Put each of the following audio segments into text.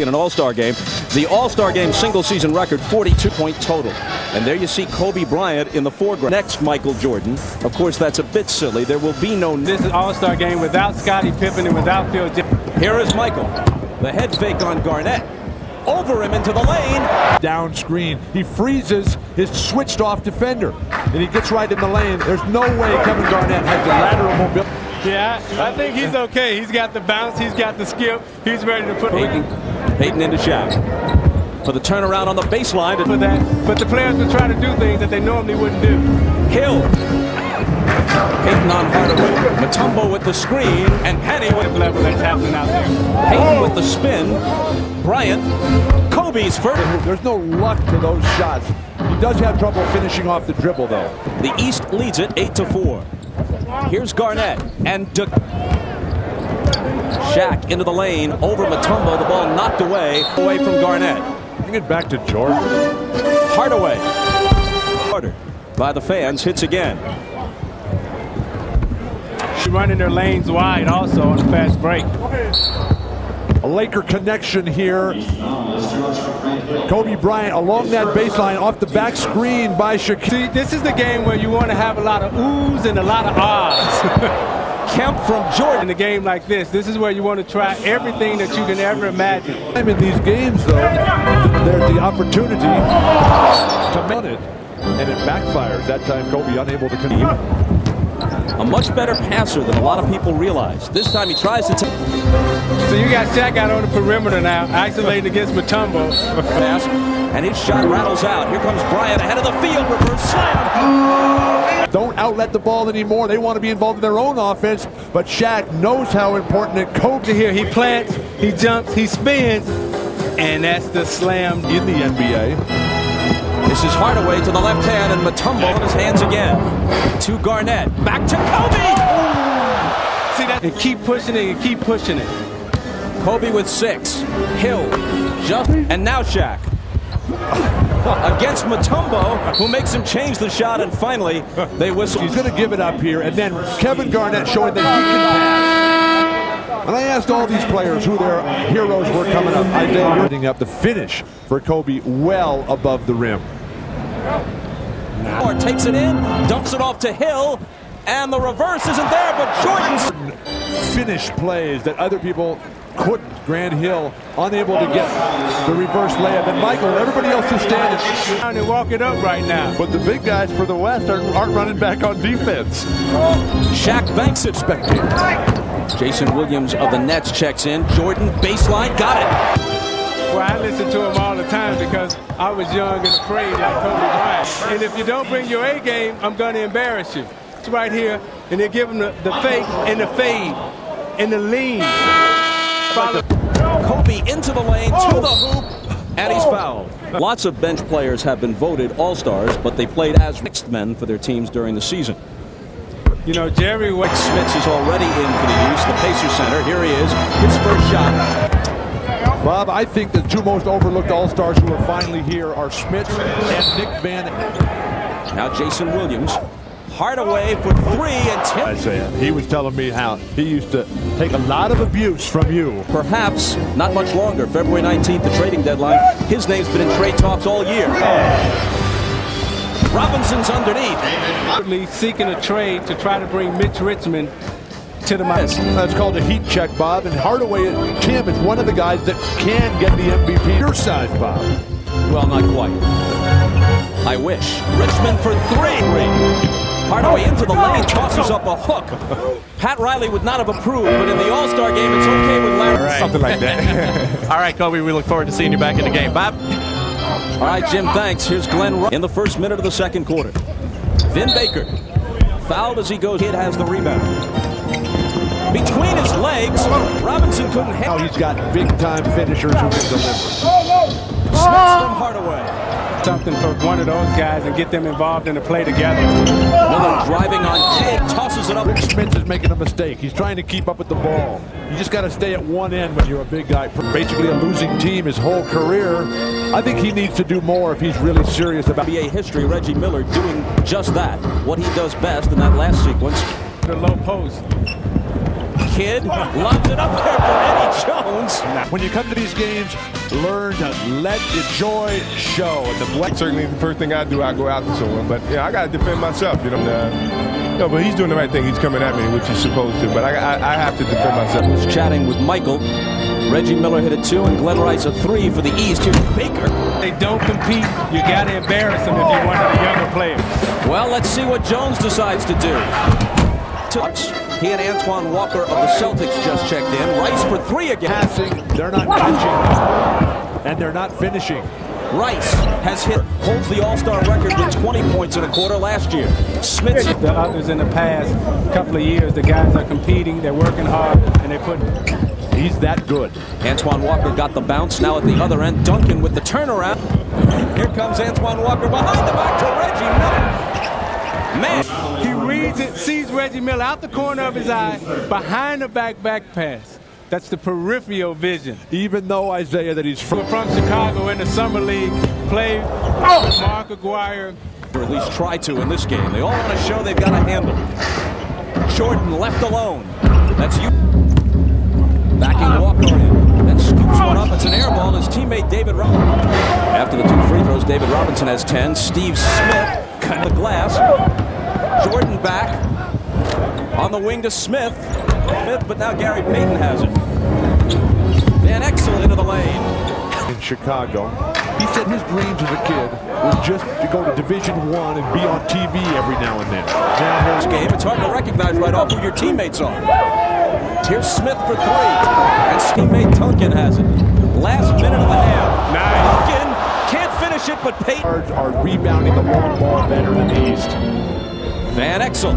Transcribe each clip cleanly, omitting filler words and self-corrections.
In an All-Star game, the All-Star game single-season record, 42-point total. And there you see Kobe Bryant in the foreground. Next, Michael Jordan. Of course, that's a bit silly. There will be no... This is All-Star game without Scottie Pippen and without Phil Jackson. Here is Michael. The head fake on Garnett. Over him into the lane. Down screen. He freezes his switched-off defender. And he gets right in the lane. There's no way Kevin Garnett has the lateral mobility. Yeah, I think he's okay. He's got the bounce. He's got the skip. He's ready to put... Payton into Shaq for the turnaround on the baseline. For that, but the players will try to do things that they normally wouldn't do. Hill. Payton on Hardaway. Mutombo with the screen, and Penny with the level that's happening out there. Payton with the spin. Bryant. Kobe's first. There's no luck to those shots. He does have trouble finishing off the dribble, though. The East leads it 8-4. Here's Garnett and Shaq into the lane, over Mutombo, the ball knocked away from Garnett. Bring it back to Jordan. Hardaway. Harder by the fans, hits again. Running their lanes wide also on the fast break. A Laker connection here. Kobe Bryant along that baseline off the back screen by Shaquille. See, this is the game where you want to have a lot of oohs and a lot of ahs. Kemp from Jordan. In a game like this is where you want to try everything that you can ever imagine. In these games, though, there's the opportunity to win it, and it backfires. That time, Kobe unable to continue. A much better passer than a lot of people realize. This time he tries to take. So you got Shaq out on the perimeter now, isolating against Mutombo. And his shot rattles out. Here comes Bryant ahead of the field. Reverse slam. Don't outlet the ball anymore. They want to be involved in their own offense, but Shaq knows how important it. Kobe here, he plants, he jumps, he spins, and that's the slam in the NBA. This is Hardaway to the left hand, and Mutombo in his hands again. To Garnett, back to Kobe! See that? And keep pushing it, and keep pushing it. Kobe with 6. Hill, and now Shaq. Against Mutombo, who makes him change the shot, and finally, they whistle. He's going to give it up here, and then Kevin Garnett showing that he can pass. And I asked all these players who their heroes were coming up. Isaiah putting up the finish for Kobe well above the rim. Or takes it in, dumps it off to Hill, and the reverse isn't there, but Jordan's finish plays that other people couldn't. Grant Hill unable to get the reverse layup, and Michael and everybody else is standing down and walk it up right now. But the big guys for the West aren't running back on defense. Shaq banks it. Spectator. Jason Williams of the Nets checks in. Jordan baseline, got it. Well, I listen to him all the time because I was young and afraid like Kobe Bryant. And if you don't bring your A game, I'm going to embarrass you. It's right here, and they give him the fake and the fade and the lean. Kobe into the lane, to the hoop, and he's fouled. Lots of bench players have been voted All-Stars, but they played as sixth men for their teams during the season. You know, Jerry Smits is already in for the use, the Pacers center. Here he is, his first shot. Bob, I think the two most overlooked All-Stars who are finally here are Smits and Nick Van. Now Jason Williams. Hardaway for 3, and Tim. Isaiah, he was telling me how he used to take a lot of abuse from you. Perhaps not much longer. February 19th, the trading deadline. His name's been in trade talks all year. Robinson's underneath. Seeking a trade to try to bring Mitch Richmond to the Mets. That's called a heat check, Bob. And Hardaway, Tim, is one of the guys that can get the MVP. Your size, Bob. Well, not quite. I wish. Richmond for 3. Hardaway into the lane, tosses up a hook. Pat Riley would not have approved, but in the All-Star game, it's okay with Larry. Right. Something like that. All right, Kobe, we look forward to seeing you back in the game. Bob? All right, Jim, thanks. Here's Glenn in the first minute of the second quarter. Vin Baker, fouled as he goes. Kid has the rebound. Between his legs, Robinson couldn't hit. Now he's got big-time finishers who can deliver. Smith from Hardaway. Something for one of those guys and get them involved in the play together. Miller driving on Kidd, tosses it up. Rick Smits is making a mistake. He's trying to keep up with the ball. You just got to stay at one end when you're a big guy. Basically a losing team his whole career. I think he needs to do more if he's really serious about NBA history. Reggie Miller doing just that. What he does best in that last sequence. The low post. Kidd lobs it up there for Eddie Jones. When you come to these games, learn to let the joy show. Certainly, the first thing I do, I go after someone. But yeah, I got to defend myself. No, but he's doing the right thing. He's coming at me, which he's supposed to. But I have to defend myself. Was chatting with Michael. Reggie Miller hit a 2 and Glenn Rice a 3 for the East. Here's Baker. They don't compete. You got to embarrass them if you're one of the younger players. Well, let's see what Jones decides to do. Touch. He and Antoine Walker of the Celtics just checked in. Rice for 3 again. Passing, they're not catching, and they're not finishing. Rice has holds the All-Star record with 20 points in a quarter last year. Smith. The others in the past couple of years, the guys are competing, they're working hard, and they put. He's that good. Antoine Walker got the bounce. Now at the other end, Duncan with the turnaround. Here comes Antoine Walker behind the back to Reggie Miller. Man. He reads it, sees Reggie Miller out the corner of his eye, behind the back pass. That's the peripheral vision. Even though, Isaiah, that he's from Chicago in the Summer League, played with Mark Aguirre. Or at least try to in this game. They all want to show they've got a handle. Jordan left alone. That's you. Backing Walker in. Then scoops one up. It's an air ball. His teammate David Robinson. After the 2 free throws, David Robinson has 10. Steve Smith cut the glass. Jordan back on the wing to Smith. But now Gary Payton has it. Van Exel into the lane. In Chicago, he said his dreams as a kid was just to go to Division I and be on TV every now and then. Now here's game. It's hard to recognize right off who your teammates are. Here's Smith for 3, and teammate Duncan has it. Last minute of the half. Nice. Duncan can't finish it, but Payton Are rebounding the long ball better than the East. Van Exel.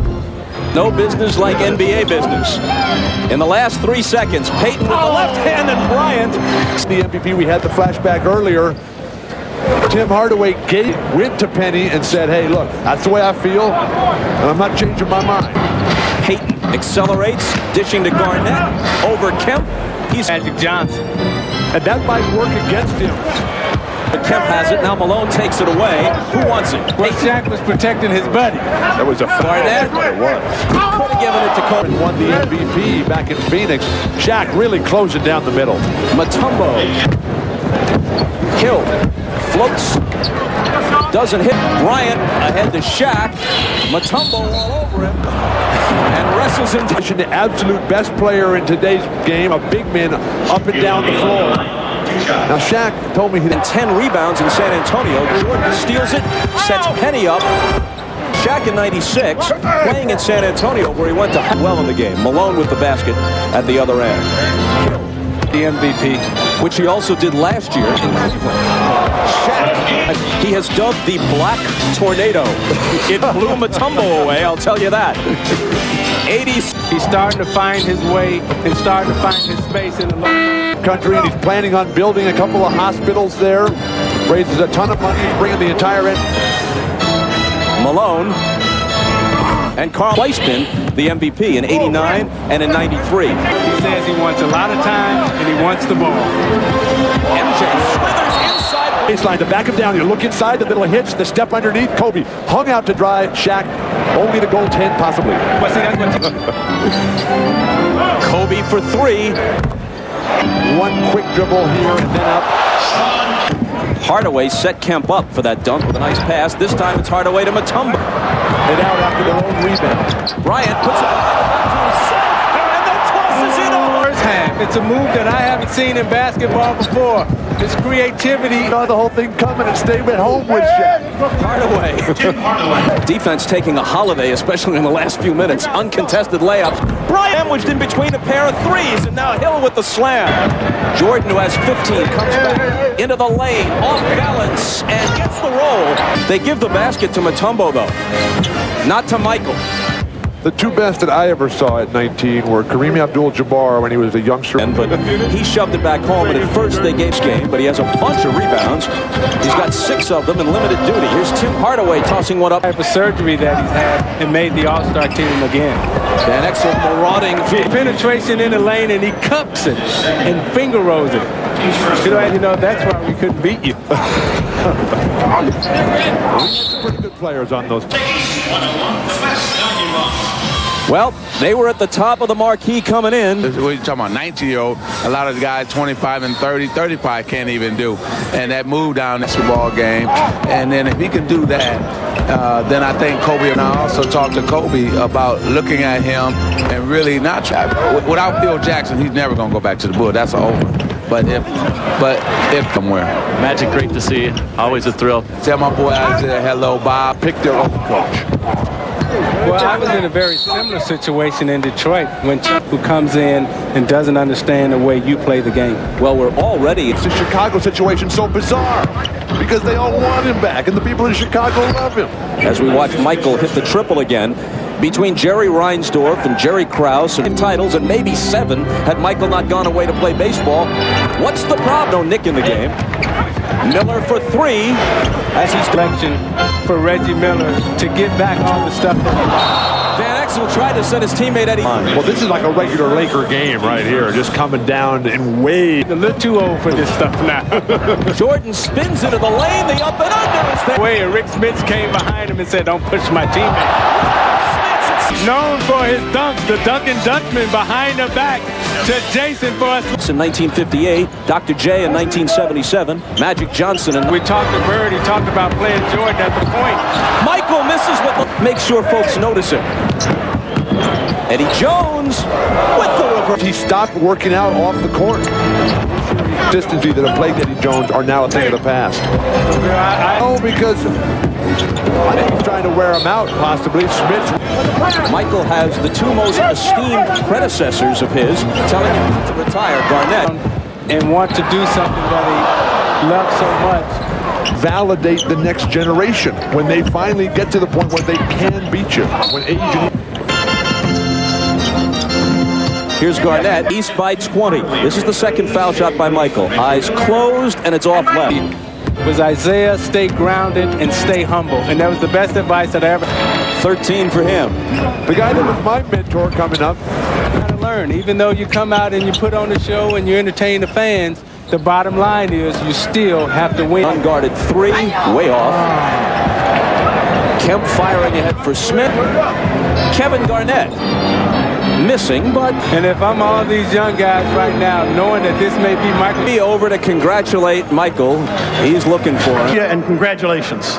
No business like NBA business. In the last 3 seconds, Payton with the left hand and Bryant. The MVP, we had the flashback earlier. Tim Hardaway went to Penny and said, hey, look, that's the way I feel, and I'm not changing my mind. Payton accelerates, dishing to Garnett, over Kemp. He's Magic Johnson. And that might work against him. But Kemp has it, now Malone takes it away. Who wants it? Well, Shaq was protecting his buddy. That was a Garnett. It was. Could have given it to Kobe. Won the MVP back in Phoenix. Shaq really closing down the middle. Mutombo. Hill floats. Doesn't hit. Bryant ahead to Shaq. Mutombo all over him. And wrestles into The absolute best player in today's game, a big man up and down the floor. Now Shaq told me he and 10 rebounds in San Antonio. Jordan steals it, sets Penny up. Shaq in 96, playing in San Antonio where he went to well in the game. Malone with the basket at the other end. The MVP. Which he also did last year in Cleveland. Shaq, he has dubbed the Black Tornado. It blew Mutombo away, I'll tell you that. 80s. He's starting to find his way and starting to find his space in the country, and he's planning on building a couple of hospitals there. Raises a ton of money, bringing the entire end. Malone and Carl Weissman, the MVP in 89 and in 93. He says he wants a lot of time and he wants the ball. MJ slithers inside. Baseline to back him down. You look inside, the little hitch, the step underneath. Kobe hung out to dry. Shaq only to goal 10 possibly. Well, see, that's what Kobe for 3. One quick dribble here and then up. Hardaway set Kemp up for that dunk with a nice pass. This time it's Hardaway to Mutombo. And out after their own rebound. Bryant puts it behind to himself and then tosses it over. first half. It's a move that I haven't seen in basketball before. This creativity. Saw the whole thing coming and stayed at home with Shaq. Hardaway. Defense taking a holiday, especially in the last few minutes. Uncontested layups. Bryant sandwiched in between a pair of threes, and now Hill with the slam. Jordan, who has 15, comes back into the lane, off balance, and gets the roll. They give the basket to Mutombo, though, not to Michael. The two best that I ever saw at 19 were Kareem Abdul-Jabbar when he was a youngster. But he shoved it back home, and at first they gave game, but he has a bunch of rebounds. He's got 6 of them in limited duty. Here's Tim Hardaway tossing one up. Type of surgery that he's had and made the All-Star team again. An excellent marauding penetration in the lane, and he cups it and finger rolls it. You know, that's why we couldn't beat you. Pretty good players on those. Well, they were at the top of the marquee coming in. We're talking about 19-year-old. A lot of the guys 25 and 30, 35 can't even do. And that move down the football game. And then if he can do that, then I think Kobe, and I also talked to Kobe about looking at him and really not try. Without Phil Jackson, he's never going to go back to the Bull. That's over. But if somewhere. Magic, great to see you. Always a thrill. Tell my boy out there, hello, Bob. Pick their own coach. Well, I was in a very similar situation in Detroit when who comes in and doesn't understand the way you play the game. Well, we're already. It's the Chicago situation so bizarre because they all want him back, and the people in Chicago love him. As we watch Michael hit the triple again. Between Jerry Reinsdorf and Jerry Krause, and titles and maybe 7 had Michael not gone away to play baseball. What's the problem? No Nick in the game. Miller for 3 as he's Selection for Reggie Miller to get back on the stuff. Van Exel tried to set his teammate Eddie. Well, this is like a regular Laker game right here, just coming down in waves. A little too old for this stuff now. Jordan spins into the lane. The up and under is there. Way Rick Smith came behind him and said, "Don't push my teammate." Known for his dunks, the Dunkin' Dutchman behind the back to Jason for us. In 1958, Dr. J in 1977, Magic Johnson. And We talked to Bird, he talked about playing Jordan at the point. Michael misses with the. Make sure folks notice it. Eddie Jones with the reverse. He stopped working out off the court. Consistency that have plagued Eddie Jones are now a thing of the past. Oh, because I think he's trying to wear him out, possibly. Smith. Michael has the 2 most esteemed predecessors of his telling him to retire, Garnett. And want to do something that he loves so much. Validate the next generation when they finally get to the point where they can beat you. When age and Here's Garnett, east by 20. This is the second foul shot by Michael. Eyes closed, and it's off left. Was Isaiah, stay grounded and stay humble. And that was the best advice that I ever 13 for him. the guy that was my mentor coming up. got to learn. Even though you come out and you put on the show and you entertain the fans, the bottom line is you still have to win. Unguarded 3, way off. Kemp firing ahead for Smith. Kevin Garnett missing, but And if I'm all these young guys right now, knowing that this may be Michael. be over to congratulate Michael. He's looking for him. And congratulations.